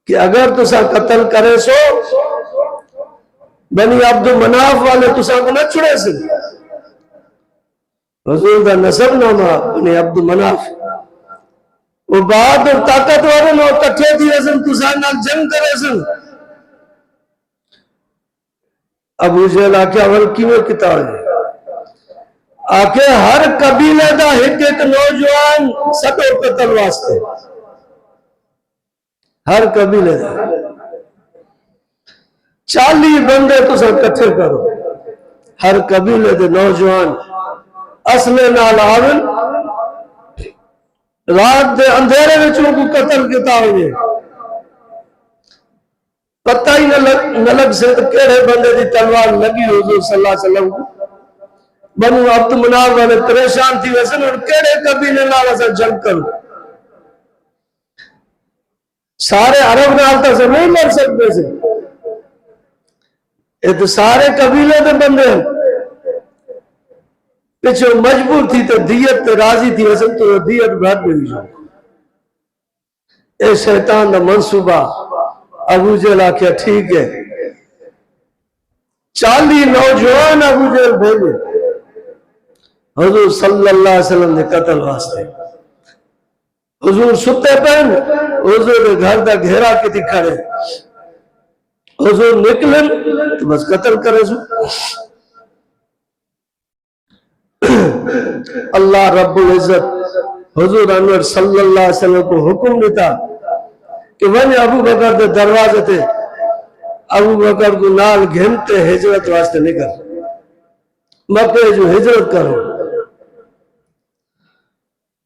کہ اگر تسا قتل کرے سو بنی عبد مناف والے تسا کو نہ چھڑے سے حضور دا نسب نامہ بنی عبد مناف وہ بات اور طاقت والے نو کٹھے تھی رسن تسا نال جنگ کرے سن ابو جہل آکے اول کیوں کتاب ہے آکے ہر قبیلے دا ایک نوجوان سٹو قتل واسطے ہر قبیلے دا 40 بندے تو سب کٹھے کرو ہر قبیلے دے نوجوان اصلے نال آون رات دے اندھیرے میں چون کو قتل کیتا ہوئے پتہ ہی نہ لگ سے کیڑے بندے دی تلوار لگی حضور صلی اللہ علیہ وسلم کو بنو عبد مناف والے پریشان تھی ویسے اور کیڑے قبیلے نال سے جنگ کرو سارے عرب نالتا سے نہیں لڑ سکتے سے یہ تو سارے قبیلے دے بندے ہیں پچھو مجبور تھی تو دیت تے راضی تھی ویسے تو دیت بھر بھی جو اے شیطان دا منصوبہ ابو جہل آکھیا ٹھیک ہے 40 نوجوان ابو جہل بھیجے حضور صلی اللہ علیہ وسلم نے قتل واسطے حضور ستے پہن حضور گھر دا گھیرا کی تھی کھڑے حضور نکلن تو بس قتل کرے سو اللہ رب العزت حضور انور صلی اللہ علیہ وسلم کو حکم دیتا کہ ون ابو بکر دے دروازے تھے ابو بکر کو نال گھنتے ہجرت واسطے نکل مکہ جو ہجرت کرو